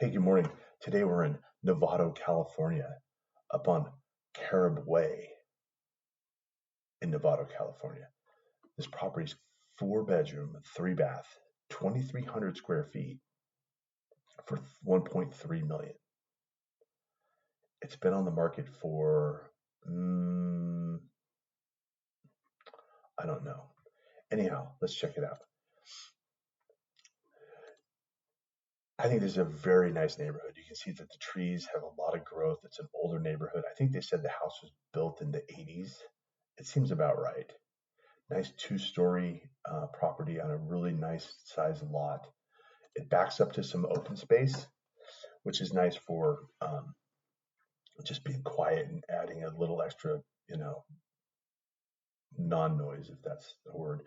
Hey, good morning. Today we're in Novato, California, up on Carib Way in Novato, California. This property's 4 bedroom, 3 bath, 2,300 square feet for 1.3 million. It's been on the market for, I don't know. Anyhow, let's check it out. I think this is a very nice neighborhood. You can see that the trees have a lot of growth. It's an older neighborhood. I think they said the house was built in the 80s. It seems about right. Nice 2-story property on a really nice size lot. It backs up to some open space, which is nice for just being quiet and adding a little extra, non-noise, if that's a word.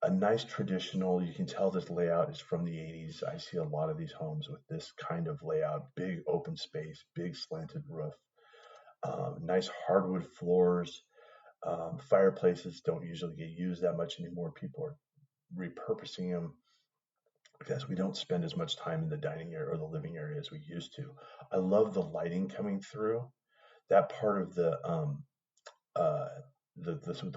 A nice traditional, you can tell this layout is from the 80s. I see a lot of these homes with this kind of layout, big open space, big slanted roof, nice hardwood floors. Fireplaces don't usually get used that much anymore. People are repurposing them because we don't spend as much time in the dining area or the living area as we used to. I love the lighting coming through. That part of the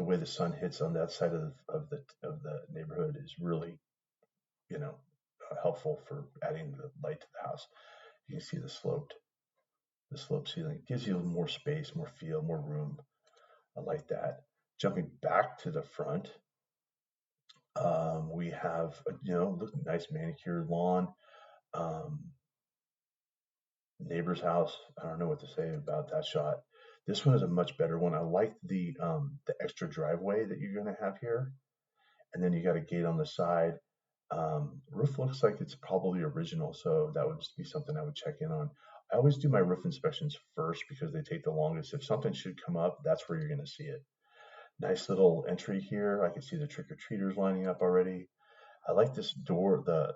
way the sun hits on that side of the neighborhood is really, helpful for adding the light to the house. You can see the sloped ceiling. It gives you more space, more feel, more room. I like that. Jumping back to the front, we have nice manicured lawn. Neighbor's house. I don't know what to say about that shot. This one is a much better one. I like the extra driveway that you're going to have here, and then you got a gate on the side. Roof looks like it's probably original, so that would be something I would check in on. I always do my roof inspections first because they take the longest. If something should come up, that's where you're going to see it. Nice little entry here. I can see the trick-or-treaters lining up already. I like this door, the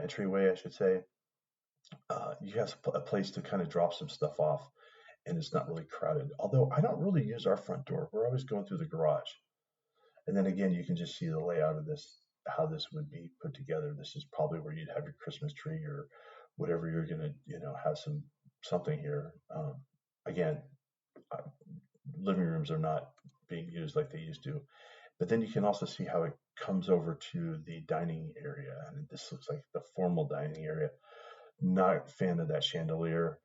entryway, I should say. You have a place to kind of drop some stuff off, and it's not really crowded. Although I don't really use our front door. We're always going through the garage. And then again, you can just see the layout of this, how this would be put together. This is probably where you'd have your Christmas tree or whatever you're going to, have something here. Again, uh, living rooms are not being used like they used to. But then you can also see how it comes over to the dining area. And this looks like the formal dining area. Not a fan of that chandelier,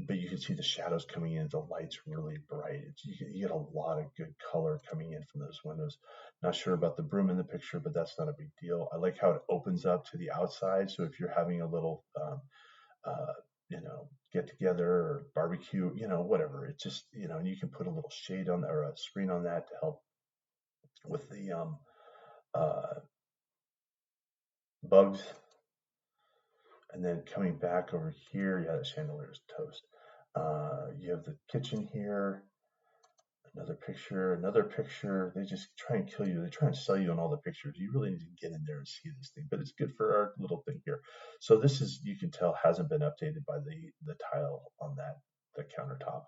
but you can see the shadows coming in. The light's really bright. You get a lot of good color coming in from those windows. Not sure about the broom in the picture, but that's not a big deal. I like how it opens up to the outside. So if you're having a little, uh, get together or barbecue, whatever, it's just, and you can put a little shade on or a screen on that to help with the uh, bugs. And then coming back over here, yeah, the chandelier is toast. You have the kitchen here, another picture. They just try and kill you. They try and sell you on all the pictures. You really need to get in there and see this thing, but it's good for our little thing here. So this is, you can tell, hasn't been updated by the tile on the countertop.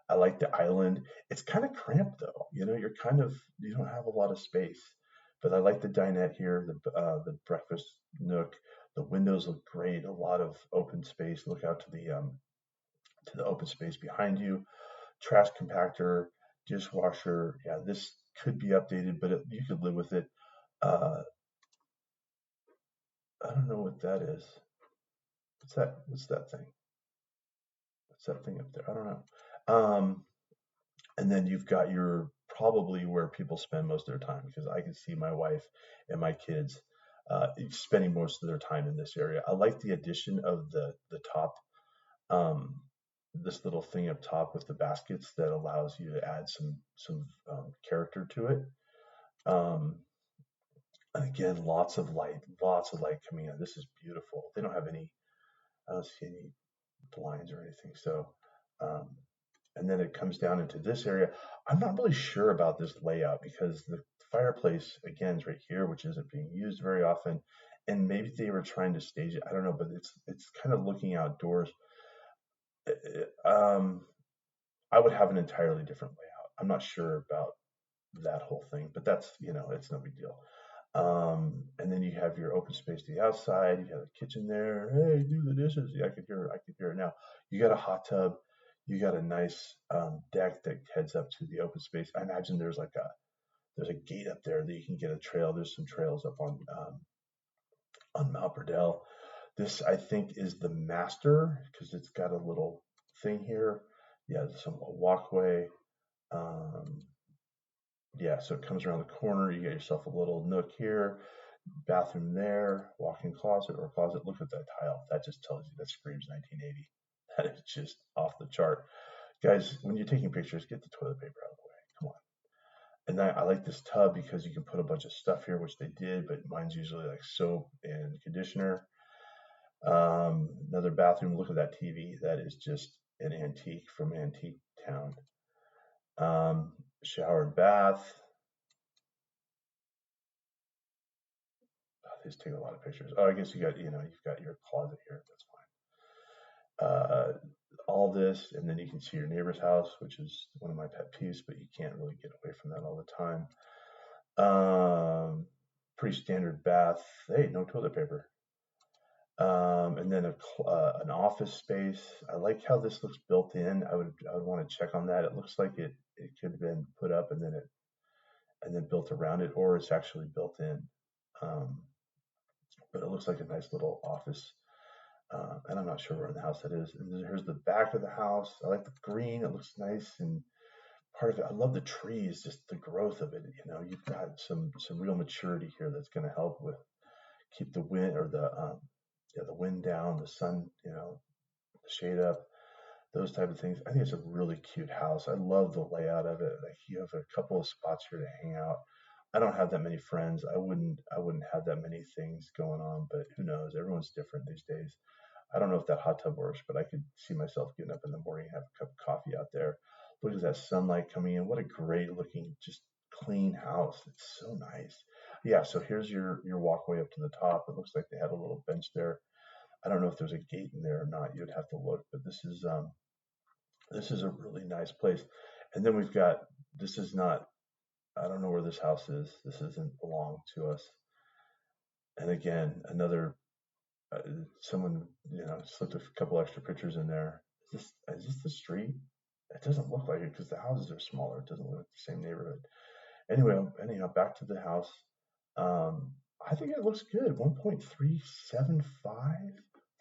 I like the island. It's kind of cramped though. You don't have a lot of space, but I like the dinette here, the breakfast nook. The windows look great. A lot of open space. Look out to the open space behind you. Trash compactor, dishwasher. Yeah, this could be updated, but you could live with it. Uh, I don't know what that is. What's that? What's that thing? What's that thing up there? I don't know. And then you've got your probably where people spend most of their time because I can see my wife and my kids spending most of their time in this area. I like the addition of the top, um, this little thing up top with the baskets that allows you to add some character to it. Um, and again, lots of light coming in. This is beautiful. They don't have any. I don't see any blinds or anything. So, um, and then it comes down into this area. I'm not really sure about this layout because the fireplace again is right here, which isn't being used very often. And maybe they were trying to stage it. I don't know, but it's kind of looking outdoors. Um, I would have an entirely different layout. I'm not sure about that whole thing, but that's it's no big deal. And then you have your open space to the outside. You have a kitchen there. Hey, do the dishes. Yeah, I can hear it. I can hear it now. You got a hot tub. You got a nice deck that heads up to the open space. I imagine there's a gate up there that you can get a trail. There's some trails up on Mount Burdell. This I think is the master because it's got a little thing here. Yeah, a walkway. Um, yeah, so it comes around the corner. You get yourself a little nook here, bathroom there, walk-in closet or closet. Look at that tile. That just tells you that screams 1980. That is just off the chart. Guys, when you're taking pictures, get the toilet paper out of the way. Come on. And then I like this tub because you can put a bunch of stuff here, which they did, but mine's usually like soap and conditioner. Another bathroom. Look at that TV. That is just an antique from Antique Town. Shower and bath. Oh, these take a lot of pictures. Oh, I guess you've got your closet here. That's fine. All this, and then you can see your neighbor's house, which is one of my pet peeves, but you can't really get away from that all the time. Pretty standard bath. Hey, no toilet paper. And then an office space. I like how this looks built in. I would want to check on that. It looks like it could have been put up and then built around it, or it's actually built in. Um, but it looks like a nice little office. And I'm not sure where in the house that is. And then here's the back of the house. I like the green. It looks nice and part of it. I love the trees, just the growth of it. You've got some real maturity here that's going to help with keep the wind or the wind down, the sun, the shade up, those type of things. I think it's a really cute house. I love the layout of it. Like you have a couple of spots here to hang out. I don't have that many friends. I wouldn't have that many things going on, but who knows? Everyone's different these days. I don't know if that hot tub works, but I could see myself getting up in the morning and have a cup of coffee out there. Look at that sunlight coming in. What a great looking, just clean house. It's so nice. Yeah, so here's your walkway up to the top. It looks like they had a little bench there. I don't know if there's a gate in there or not. You'd have to look, but this is a really nice place. And then we've got this is not I don't know where this house is. This doesn't belong to us. And again, another uh, someone slipped a couple extra pictures in there. Is this the street? It doesn't look like it because the houses are smaller. It doesn't look like the same neighborhood. Anyway, anyhow, back to the house. Um, I think it looks good. 1.375,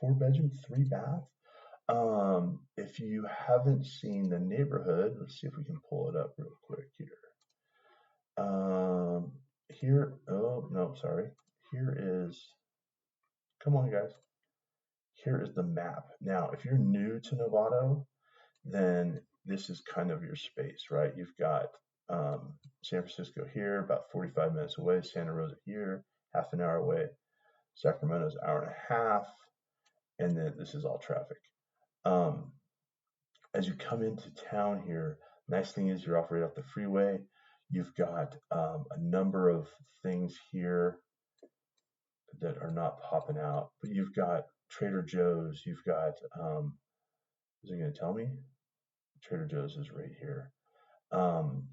4 bedroom, 3 bath. If you haven't seen the neighborhood, let's see if we can pull it up real quick here. Here, oh no, sorry. Here is, come on, guys. Here is the map. Now, if you're new to Novato, then this is kind of your space, right? You've got San Francisco here, about 45 minutes away. Santa Rosa here, half an hour away. Sacramento's an hour and a half, and then this is all traffic. Um, as you come into town here, nice thing is you're off right off the freeway. You've got a number of things here that are not popping out, but you've got Trader Joe's. You've got, is it going to tell me? Trader Joe's is right here. Um,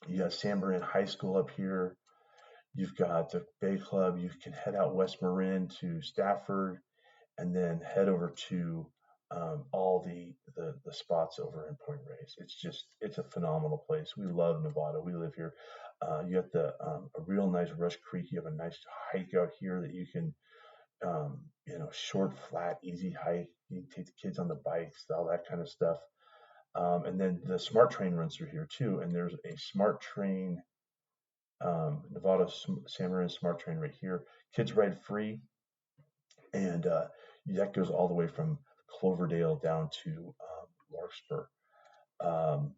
you got San Marin High School up here. You've got the Bay Club. You can head out West Marin to Stafford and then head over to all the spots over in Point Reyes. It's a phenomenal place. We love Nevada. We live here. You got a real nice Rush Creek. You have a nice hike out here that you can, short, flat, easy hike. You can take the kids on the bikes, all that kind of stuff. And then the smart train runs through here too. And there's a smart train, Nevada San Marin smart train right here. Kids ride free, and that goes all the way from Cloverdale down to Larkspur. Um,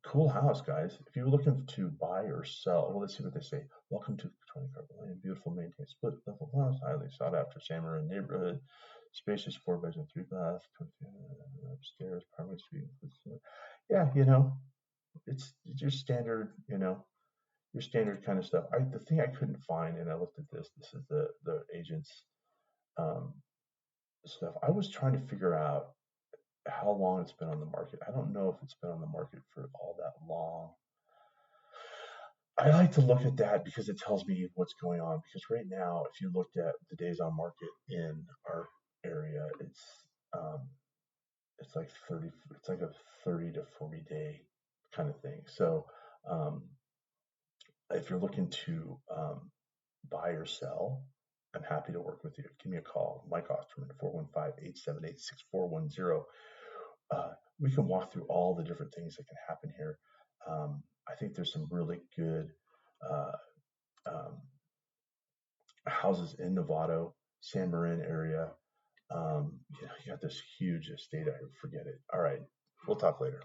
cool house, guys. If you're looking to buy or sell, well, let's see what they say. Welcome to 20 Carpet Lane. Beautiful, maintained split level house, highly sought after San Marin neighborhood. Spacious 4 bedroom, 3 bath, upstairs, primary suite. Yeah, it's your standard, your standard kind of stuff. The thing I couldn't find, and I looked at this. This is the agent's um, stuff. I was trying to figure out how long it's been on the market. I don't know if it's been on the market for all that long. I like to look at that because it tells me what's going on. Because right now, if you looked at the days on market in our area, um, it's like 30. It's like a 30 to 40 day kind of thing. So um, if you're looking to buy or sell, I'm happy to work with you. Give me a call, Mike Osterman, 415-878-6410. Uh, we can walk through all the different things that can happen here. I think there's some really good uh, um, houses in Novato, San Marin area. You got this huge estate. I forget it. All right, we'll talk later.